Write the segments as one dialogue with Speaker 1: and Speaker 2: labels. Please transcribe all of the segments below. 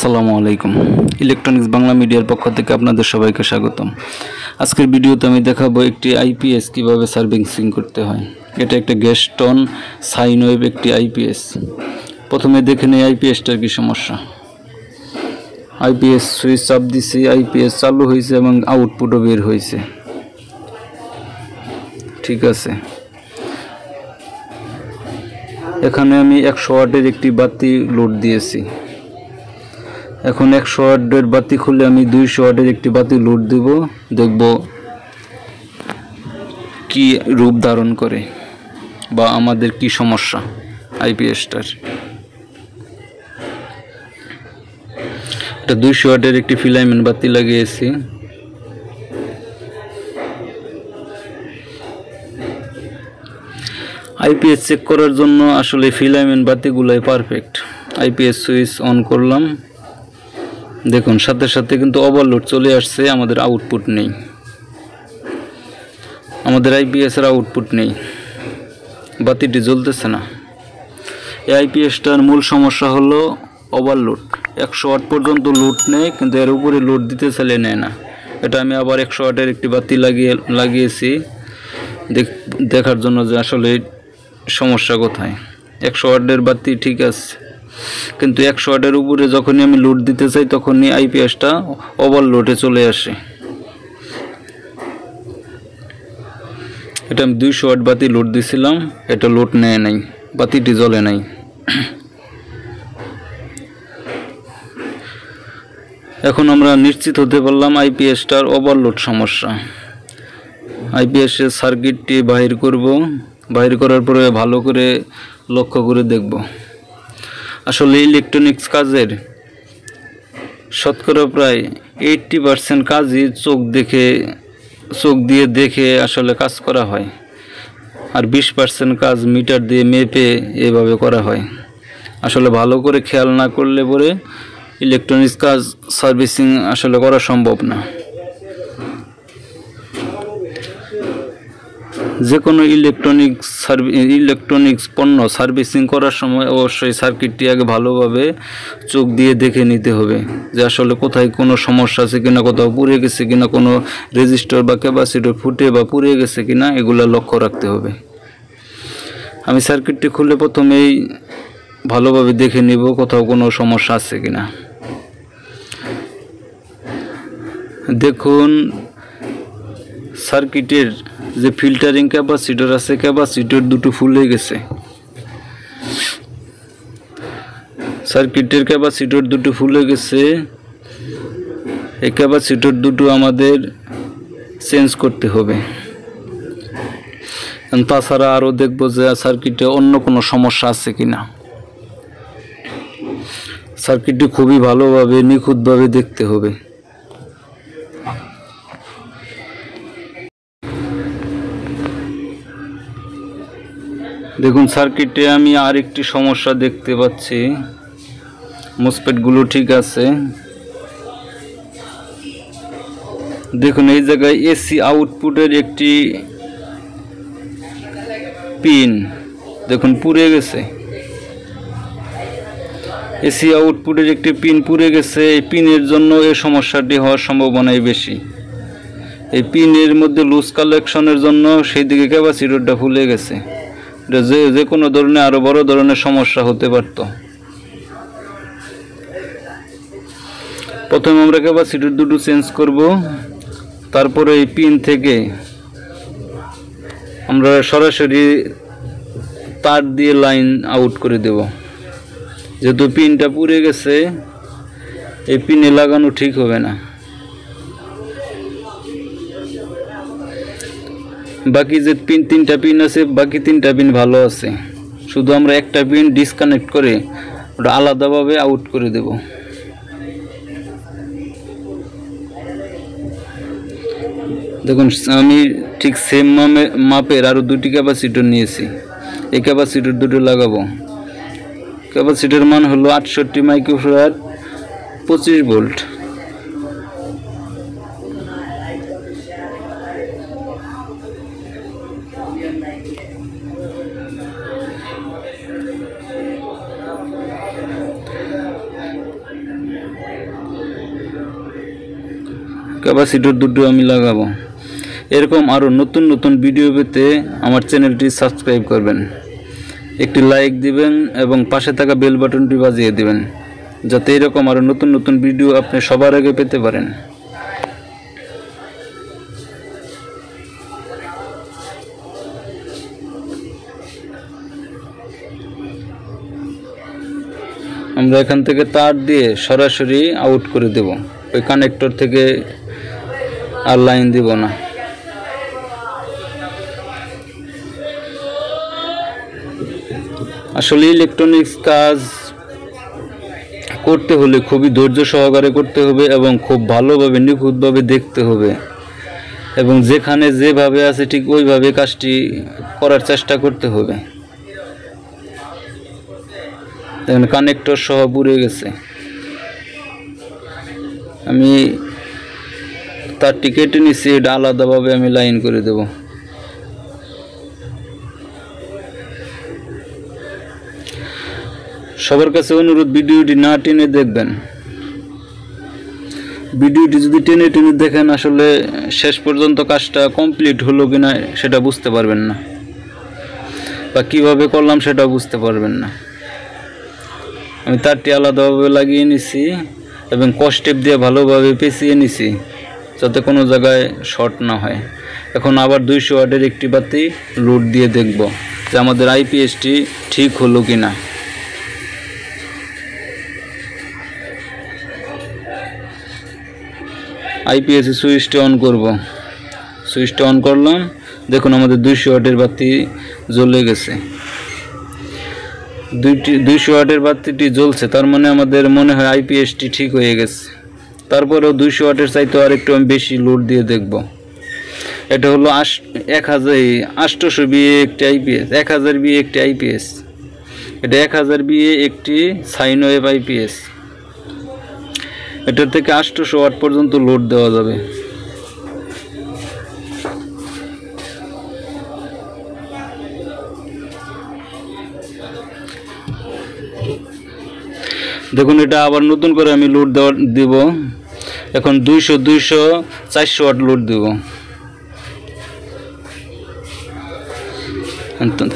Speaker 1: আসসালামু আলাইকুম। ইলেকট্রনিক্স বাংলা মিডিয়ার পক্ষ থেকে আপনাদের সবাইকে স্বাগতম। আজকের ভিডিওতে আমি দেখাবো একটি আইপিএস কিভাবে সার্ভিসিং করতে হয়। এটা একটা গ্যাস্টন সাইন ওয়েভ একটি আইপিএস। প্রথমে দেখে নেই আইপিএসটার কি সমস্যা। আইপিএস সুইচ চাপ দিছি, আইপিএস চালু হয়েছে এবং আউটপুটও বের হয়েছে, ঠিক আছে। এখানে আমি 100 ওয়াটের একটি বাতি লোড দিয়েছি। এখন 100 ওয়াটের বাতি খুলে আমি 200 ওয়াটের একটি বাতি লোড দেব, দেখব কি রূপ ধারণ করে বা আমাদের কি সমস্যা আইপিএসটার। এটা 200 ওয়াটের একটি ফিলামেন্ট বাতি লাগিয়েছি। আইপিএস চেক করার জন্য আসলে ফিলামেন্ট বাতিগুলোই পারফেক্ট। আইপিএস সুইচ অন করলাম, দেখুন সাথে সাথে কিন্তু ওভারলোড চলে আসছে, আমাদের আউটপুট নেই, আমাদের আইপিএস এর আউটপুট নেই, বাতিটি জ্বলতেছে না। এই আইপিএসটার মূল সমস্যা হলো ওভারলোড। 100 ওয়াট পর্যন্ত লোড নেয়, কিন্তু এর উপরে লোড দিতে চাইলে নেয় না। এটা আমি আবার 100 ওয়াটের একটি বাতি লাগিয়েছি দেখার জন্য যে আসলে সমস্যা কোথায়। 100 ওয়াটের বাতি ঠিক আছে, কিন্তু 100 ওয়াটের উপরে যখনই আমি লোড দিতে চাই তখনই আইপিএসটা ওভারলোডে চলে আসে। এটা আমি 200 ওয়াট বাতি লোড দিছিলাম, এটা লোড নেয় নাই, বাতিটি জ্বলে নাই। এখন আমরা নিশ্চিত হতে পারলাম আইপিএসটার ওভারলোড সমস্যা। আইপিএস এর সার্কিটটি বাহির করব, বাহির করার পরে ভালো করে লক্ষ্য করে দেখব। আসলে ইলেকট্রনিক্স কাজের শতকরা প্রায় 80% কাজই চোখ দিয়ে দেখে আসলে কাজ করা হয়, আর 20% কাজ মিটার দিয়ে মেপে এভাবে করা হয়। আসলে ভালো করে খেয়াল না করলে পরে ইলেকট্রনিক্স কাজ সার্ভিসিং আসলে করা সম্ভব না। যে কোনো ইলেকট্রনিক্স পণ্য সার্ভিসিং করার সময় অবশ্যই সার্কিটটি আগে ভালোভাবে চোখ দিয়ে দেখে নিতে হবে যে আসলে কোথায় কোনো সমস্যা আছে কিনা, কোথাও পুড়ে গেছে কিনা, কোনো রেজিস্টর বা ক্যাপাসিটর ফুটে বা পুড়ে গেছে কিনা, এগুলো লক্ষ্য রাখতে হবে। আমি সার্কিটটি খুলে প্রথমেই ভালোভাবে দেখে নিব কোথাও কোনো সমস্যা আছে কিনা। দেখুন সার্কিটের যে ফিল্টারিং ক্যাপাসিটর আছে, ক্যাপাসিটর দুটো ফুলে গেছে। সার্কিটের ক্যাপাসিটর দুটো ফুলে গেছে, এই ক্যাপাসিটর দুটো আমাদের চেঞ্জ করতে হবে। তাছাড়া আরও দেখব যে সার্কিটে অন্য কোনো সমস্যা আছে কিনা। সার্কিটটি খুবই ভালোভাবে নিখুঁতভাবে দেখতে হবে। দেখুন সার্কিটে আমি আরেকটি সমস্যা দেখতে পাচ্ছি, মসফেটগুলো ঠিক আছে। দেখুন এই জায়গায় এসি আউটপুটের একটি পিন দেখুন পুড়ে গেছে। এসি আউটপুটের একটি পিন পুড়ে গেছে। এই পিনের জন্য এই সমস্যাটি হওয়ার সম্ভাবনাই বেশি। এই পিনের মধ্যে লুজ কালেকশনের জন্য সেই দিকে ক্যাপাসিটরটা ফুলে গেছে। যে কোনো ধরনের আরো বড় ধরনের সমস্যা হতে পারত। প্রথমে আমরা ক্যাপাসিটর দুটো চেঞ্জ করব, তারপরে এই পিন থেকে আমরা সরাসরি তার দিয়ে লাইন আউট করে দেব। যেহেতু পিনটা পুড়ে গেছে, এই পিনে লাগানো ঠিক হবে না। বাকি যে তিনটা পিন আছে, বাকি 3টা পিন ভালো আছে, শুধু আমরা একটা পিন ডিসকানেক্ট করে ওটা আলাদাভাবে আউট করে দেব। দেখুন আমি ঠিক সেম মাপের আরও 2টি ক্যাপাসিটর নিয়েছি। এই ক্যাপাসিটর দুটো লাগাবো। ক্যাপাসিটর মান হলো 68 মাইক্রোফ্যারাড, 25 ভোল্ট। ক্যাপাসিটর দুটো আমি লাগাবো। এরকম আরও নতুন নতুন ভিডিও পেতে আমার চ্যানেলটি সাবস্ক্রাইব করবেন, একটি লাইক দিবেন এবং পাশে থাকা বেল বাটনটি বাজিয়ে দিবেন, যাতে এরকম আরও নতুন নতুন ভিডিও আপনি সবার আগে পেতে পারেন। আমরা এখান থেকে তার দিয়ে সরাসরি আউট করে দেব, ওই কানেক্টর থেকে আর লাইন দিব না। আসলে ইলেকট্রনিক্স কাজ করতে হলে খুবই ধৈর্য সহকারে করতে হবে এবং খুব ভালোভাবে নিখুঁতভাবে দেখতে হবে, এবং যেখানে যেভাবে আছে ঠিক ওইভাবে কাজটি করার চেষ্টা করতে হবে। দেখুন কানেক্টর সহ পুড়ে গেছে। আমি তার টিকেটে নিচ্ছি, এটা আলাদাভাবে আমি লাইন করে দেব। সবার কাছে অনুরোধ, ভিডিওটি না টেনে দেখবেন। ভিডিওটি যদি টেনে টেনে দেখেন, আসলে শেষ পর্যন্ত কাজটা কমপ্লিট হলো কিনা সেটা বুঝতে পারবেন না, বা কিভাবে করলাম সেটা বুঝতে পারবেন না। আমি তারটি আলাদাভাবে লাগিয়ে নিছি এবং কস্টেপ দিয়ে ভালোভাবে পেঁচিয়ে নিছি, যাতে কোনো জায়গায় শর্ট না হয়। এখন আবার 200 ওয়াটের একটি বাতি লোড দিয়ে দেখব যে আমাদের আইপিএসটি ঠিক হলো কিনা। আইপিএস সুইচটা অন করব। সুইচটা অন করলাম, দেখুন আমাদের 200 ওয়াটের বাতি জ্বলে গেছে। 200 ওয়াটের বাতিটি জ্বলছে, তার মানে আমাদের মনে হয় আইপিএসটি ঠিক হয়ে গেছে। তারপরেও 200 ওয়াটের চাইতে আর একটু আমি বেশি লোড দিয়ে দেখব। এটা হলো 800 বিএ একটি আইপিএস, 1000 বিএ একটি আইপিএস। এটা 1000 বিএ একটি সাইন ওয়েভ আইপিএস। এটার থেকে 800 ওয়াট পর্যন্ত লোড দেওয়া যাবে। দেখুন এটা আবার নতুন করে আমি লোড দিব। এখন 200, 400 ওয়াট লোড দেব।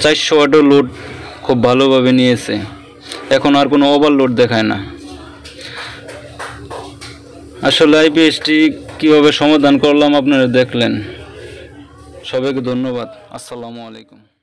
Speaker 1: 400 ওয়াটও লোড খুব ভালোভাবে নিয়েছে, এখন আর কোনো ওভারলোড দেখায় না। আসলে আইপিএসটি কীভাবে সমাধান করলাম আপনারা দেখলেন। সবাইকে ধন্যবাদ। আসসালামু আলাইকুম।